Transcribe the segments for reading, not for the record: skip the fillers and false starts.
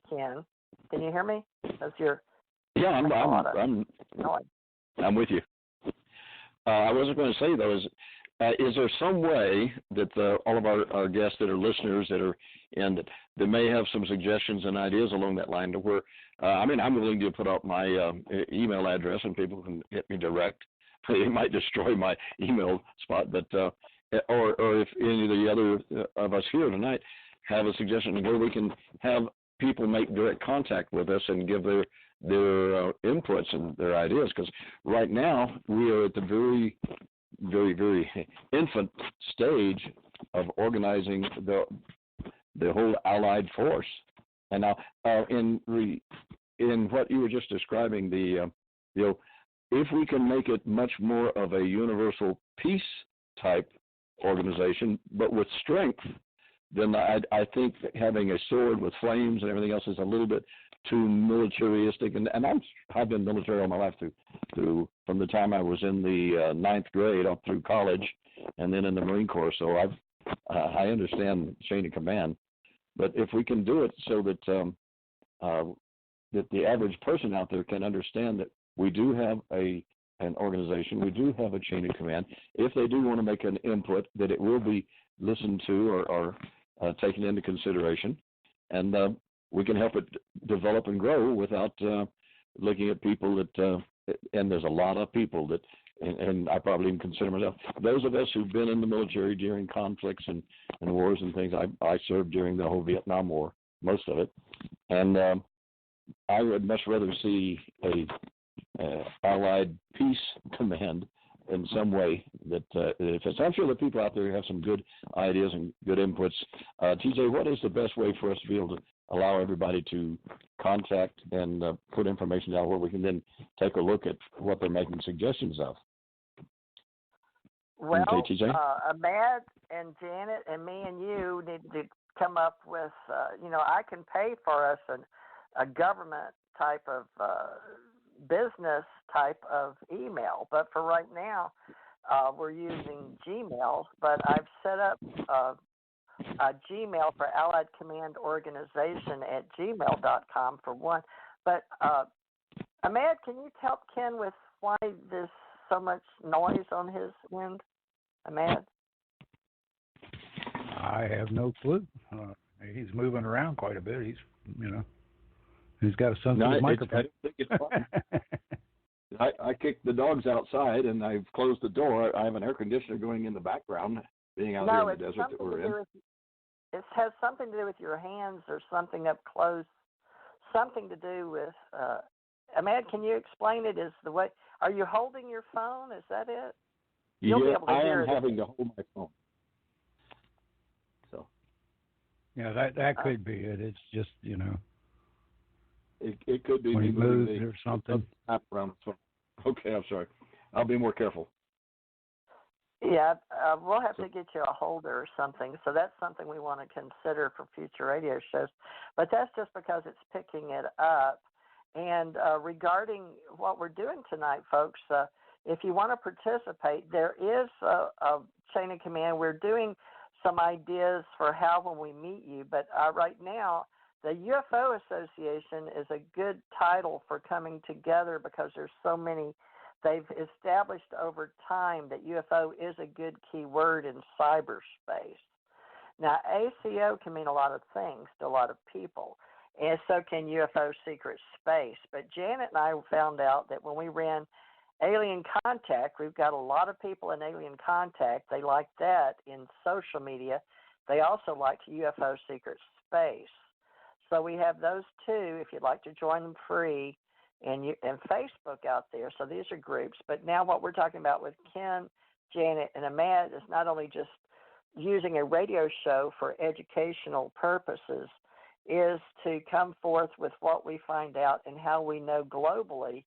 Ken. Can you hear me? That's your. Yeah, I'm with you. I wasn't going to say though, is there some way that all of our guests that are listeners that may have some suggestions and ideas along that line to where, I'm willing to put out my email address and people can hit me direct. It might destroy my email spot, but or if any of the other of us here tonight have a suggestion where we can have people make direct contact with us and give their inputs and their ideas, because right now we are at the very, very, very infant stage of organizing the whole Allied force. And now, in what you were just describing, if we can make it much more of a universal peace type organization, but with strength, then I think having a sword with flames and everything else is a little bit too militaristic. And I've been military all my life through from the time I was in the ninth grade up through college, and then in the Marine Corps. So I understand chain of command. But if we can do it so that that the average person out there can understand that we do have an organization, we do have a chain of command. If they do want to make an input, that it will be listened to or taken into consideration, and we can help it develop and grow without looking at people that. And there's a lot of people that, and I probably even consider myself, those of us who've been in the military during conflicts and wars and things. I served during the whole Vietnam War, most of it, and I would much rather see a Allied Peace Command in some way that if it's, I'm sure the people out there have some good ideas and good inputs. TJ, what is the best way for us to be able to allow everybody to contact and put information down where we can then take a look at what they're making suggestions of? Well, okay, TJ? Ahmad and Janet and me and you need to come up with, I can pay for us a government type of business type of email, but for right now we're using Gmail, but I've set up a Gmail for Allied Command Organization at gmail.com for one. But Ahmad, can you help Ken with why there's so much noise on his end? Ahmad? I have no clue. He's moving around quite a bit. He's got a sensitive microphone. I think it's fine. I kicked the dogs outside, and I've closed the door. I have an air conditioner going in the background, being out here in the desert that we're in. It has something to do with your hands or something up close, something to do with, Ahmad, can you explain it as the way, are you holding your phone? Is that it? You'll be able to hear it. I am having to hold my phone. So. Yeah, that could be it. It's just, It could be when he moves or something. Okay, I'm sorry. I'll be more careful. Yeah, we'll have to get you a holder or something. So that's something we want to consider for future radio shows. But that's just because it's picking it up. And regarding what we're doing tonight, folks, if you want to participate, there is a chain of command. We're doing some ideas for how when we meet you. But right now, the UFO Association is a good title for coming together because there's so many. They've established over time that UFO is a good key word in cyberspace. Now, ACO can mean a lot of things to a lot of people, and so can UFO Secret Space. But Janet and I found out that when we ran Alien Contact, we've got a lot of people in Alien Contact. They like that in social media. They also like UFO Secret Space. So we have those two, if you'd like to join them free, and Facebook out there. So these are groups. But now what we're talking about with Ken, Janet, and Ahmad is not only just using a radio show for educational purposes, is to come forth with what we find out and how we know globally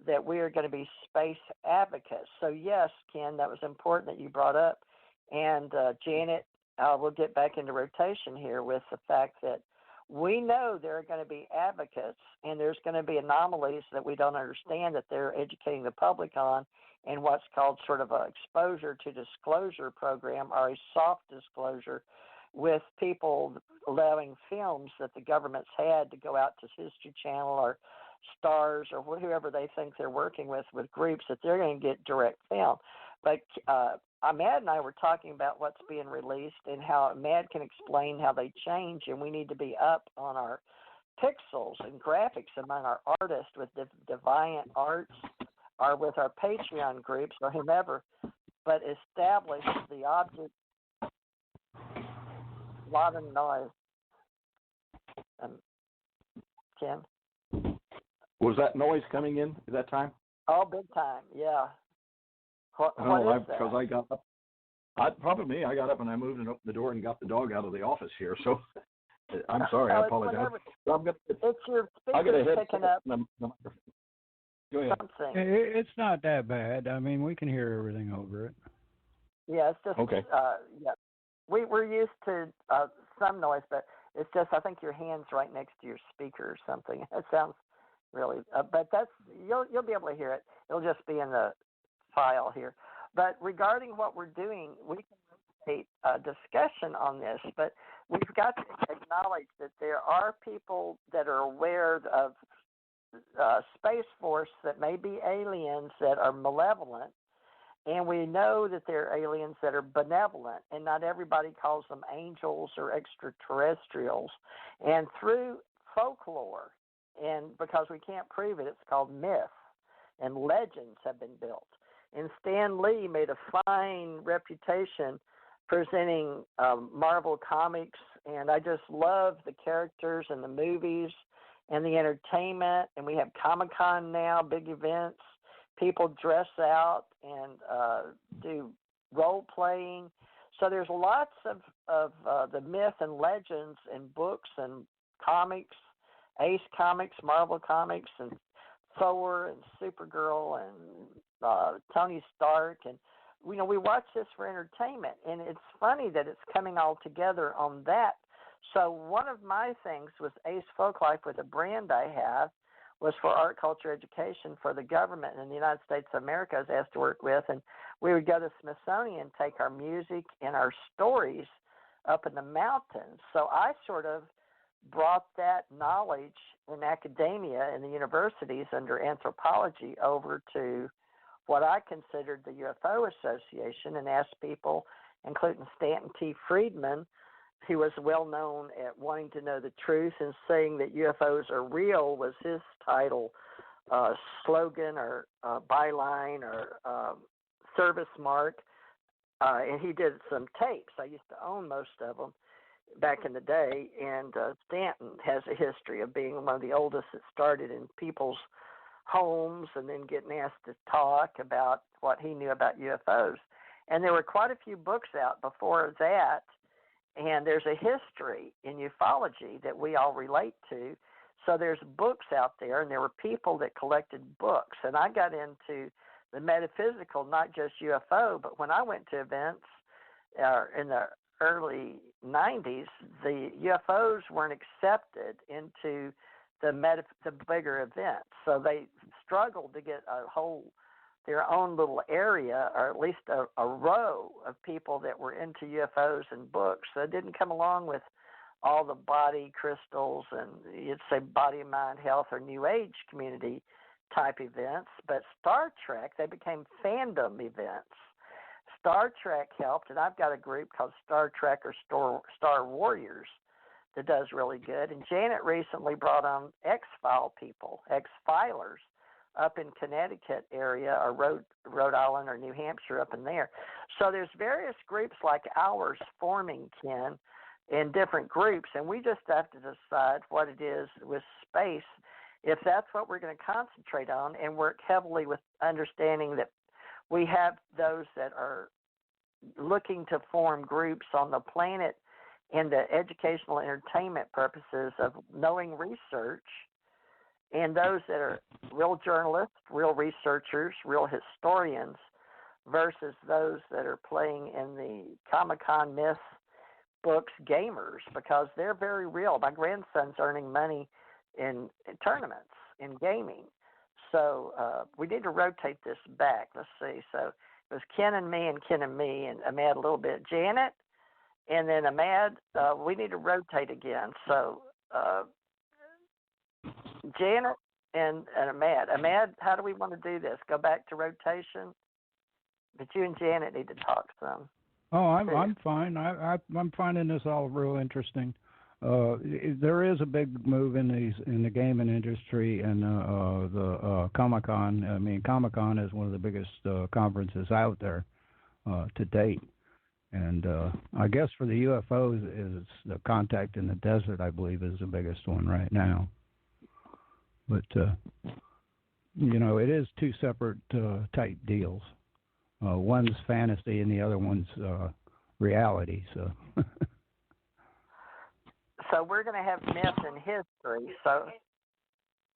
that we are going to be space advocates. So yes, Ken, that was important that you brought up. And Janet, we'll get back into rotation here with the fact that we know there are going to be advocates and there's going to be anomalies that we don't understand that they're educating the public on, and what's called sort of a exposure to disclosure program or a soft disclosure with people allowing films that the government's had to go out to History Channel or Stars or whoever they think they're working with groups, that they're going to get direct film. But Ahmad and I were talking about what's being released and how Ahmad can explain how they change, and we need to be up on our pixels and graphics among our artists with Deviant Arts or with our Patreon groups or whomever, but establish the object. A lot of noise. Ken? Was that noise coming in at that time? Oh, big time, yeah. What is that? Because I got up. Probably me. I got up and I moved and opened the door and got the dog out of the office here. So I'm sorry. I apologize. It's your speakers picking up. Go ahead. Something. It's not that bad. I mean, we can hear everything over it. Yeah, it's just okay. Yeah, we're used to some noise, but it's just I think your hand's right next to your speaker or something. It sounds really, but that's you'll be able to hear it. It'll just be in the file here. But regarding what we're doing, we can take a discussion on this, but we've got to acknowledge that there are people that are aware of Space Force that may be aliens that are malevolent, and we know that there are aliens that are benevolent, and not everybody calls them angels or extraterrestrials. And through folklore, and because we can't prove it, it's called myth, and legends have been built. And Stan Lee made a fine reputation presenting Marvel comics, and I just love the characters and the movies and the entertainment. And we have Comic-Con now, big events. People dress out and do role-playing. So there's lots of the myth and legends in books and comics, Ace Comics, Marvel Comics, and Thor and Supergirl and Tony Stark. And, we watch this for entertainment. And it's funny that it's coming all together on that. So one of my things with Ace Folklife, with a brand I have, was for art, culture, education for the government in the United States of America I was asked to work with. And we would go to Smithsonian, take our music and our stories up in the mountains. So I sort of brought that knowledge in academia in the universities under anthropology over to what I considered the UFO Association and asked people, including Stanton T. Friedman, who was well known at wanting to know the truth and saying that UFOs are real was his title, slogan or byline or service mark. And he did some tapes. I used to own most of them back in the day. And Stanton has a history of being one of the oldest that started in people's homes and then getting asked to talk about what he knew about UFOs. And there were quite a few books out before that. And there's a history in ufology that we all relate to. So there's books out there, and there were people that collected books. And I got into the metaphysical, not just UFO, but when I went to events in the early 90s, the UFOs weren't accepted into the bigger events. So they struggled to get their own little area, or at least a row of people that were into UFOs and books. So it didn't come along with all the body crystals and you'd say body, mind, health, or New Age community type events. But Star Trek, they became fandom events. Star Trek helped, and I've got a group called Star Trek or Star Warriors that does really good. And Janet recently brought on X-File people, X-Filers, up in Connecticut area or Rhode Island or New Hampshire up in there. So there's various groups like ours forming, Ken, in different groups, and we just have to decide what it is with space, if that's what we're going to concentrate on, and work heavily with understanding that we have those that are looking to form groups on the planet in the educational entertainment purposes of knowing research, and those that are real journalists, real researchers, real historians, versus those that are playing in the Comic-Con myth books gamers, because they're very real. My grandson's earning money in tournaments, in gaming. So we need to rotate this back. Let's see. So it was Ken and me, and Ahmad a little bit. Janet, And then Ahmad, we need to rotate again. So Janet and Ahmad. Ahmad, how do we want to do this? Go back to rotation? But you and Janet need to talk some. Oh, I'm fine. I'm finding this all real interesting. There is a big move in the gaming industry, and the Comic-Con. I mean, Comic-Con is one of the biggest conferences out there to date. And I guess for the UFOs, is the Contact in the Desert, I believe, is the biggest one right now. But it is two separate type deals. One's fantasy and the other one's reality. So. So we're going to have myth and history. So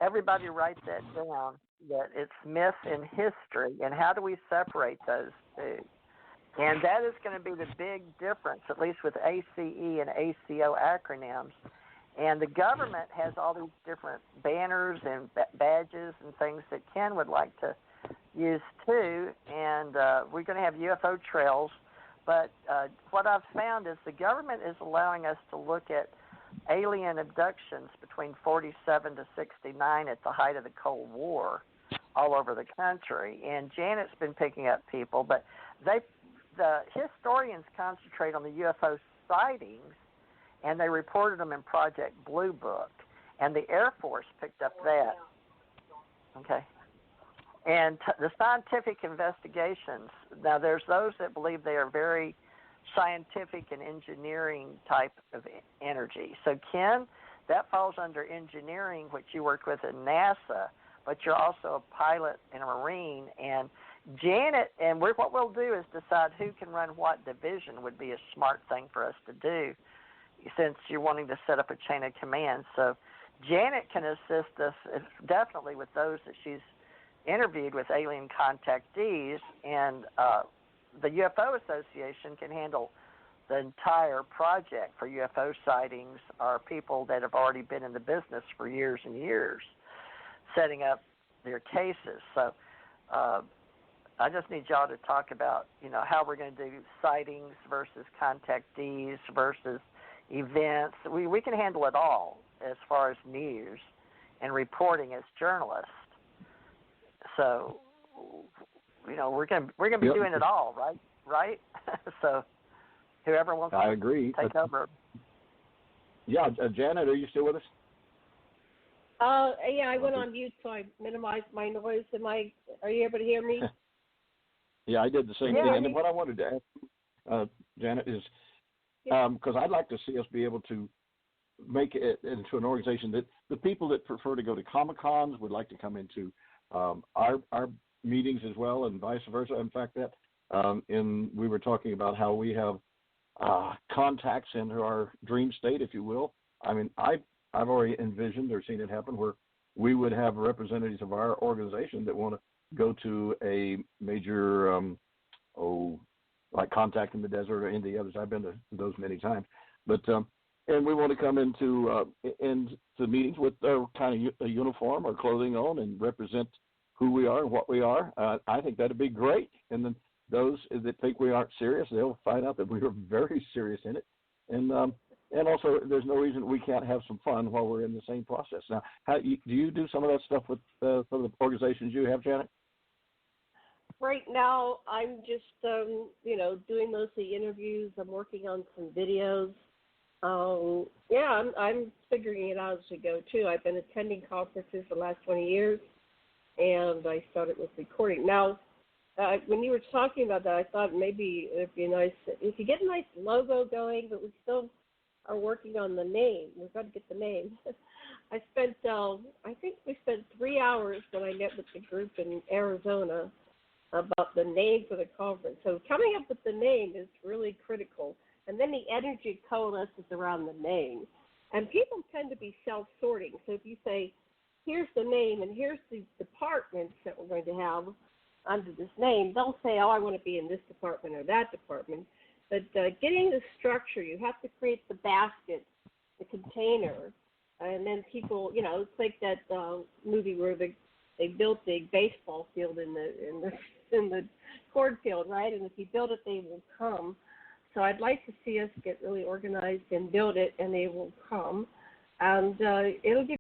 everybody write that down, that it's myth and history. And how do we separate those two? And that is going to be the big difference, at least with ACE and ACO acronyms. And the government has all these different banners and badges and things that Ken would like to use too. And we're going to have UFO trails. But what I've found is the government is allowing us to look at alien abductions between 47 to 69 at the height of the Cold War all over the country. And Janet's been picking up people, but the historians concentrate on the UFO sightings, and they reported them in Project Blue Book, and the Air Force picked up that. Okay. And the scientific investigations, now there's those that believe they are very scientific and engineering type of energy. So, Ken, that falls under engineering, which you work with at NASA, but you're also a pilot and a Marine. And Janet, and what we'll do is decide who can run what division would be a smart thing for us to do, since you're wanting to set up a chain of command. So Janet can assist us definitely with those that she's interviewed with alien contactees, and the UFO Association can handle the entire project for UFO sightings, are people that have already been in the business for years and years setting up their cases. So I just need y'all to talk about, how we're going to do sightings versus contactees versus events. We can handle it all as far as news and reporting as journalists. So, we're going to be doing it all, right? So, whoever wants I to agree. take over. Yeah, Janet, are you still with us? Yeah, I went on mute, so I minimized my noise. Are you able to hear me? Yeah, I did the same thing. And what I wanted to ask, Janet, is because I'd like to see us be able to make it into an organization that the people that prefer to go to Comic-Cons would like to come into our meetings as well, and vice versa. In fact, we were talking about how we have contacts into our dream state, if you will. I mean, I've already envisioned or seen it happen where we would have representatives of our organization that want to go to a major, like Contact in the Desert or any of the others. I've been to those many times. But and we want to come into meetings with kind of a uniform or clothing on and represent who we are and what we are. I think that'd be great. And then those that think we aren't serious, they'll find out that we are very serious in it. And also, there's no reason we can't have some fun while we're in the same process. Now, do you do some of that stuff with some of the organizations you have, Janet? Right now, I'm just, doing mostly interviews. I'm working on some videos. I'm figuring it out as we go, too. I've been attending conferences for the last 20 years, and I started with recording. Now, when you were talking about that, I thought maybe it would be nice if you get a nice logo going, but we still are working on the name. We've got to get the name. I think we spent 3 hours when I met with the group in Arizona about the name for the conference. So coming up with the name is really critical. And then the energy coalesces around the name. And people tend to be self-sorting. So if you say, here's the name and here's the departments that we're going to have under this name, they'll say, I want to be in this department or that department. But getting the structure, you have to create the basket, the container, and then people, it's like that movie where they built a baseball field in the cornfield, right? And if you build it, they will come. So I'd like to see us get really organized and build it, and they will come. And it'll give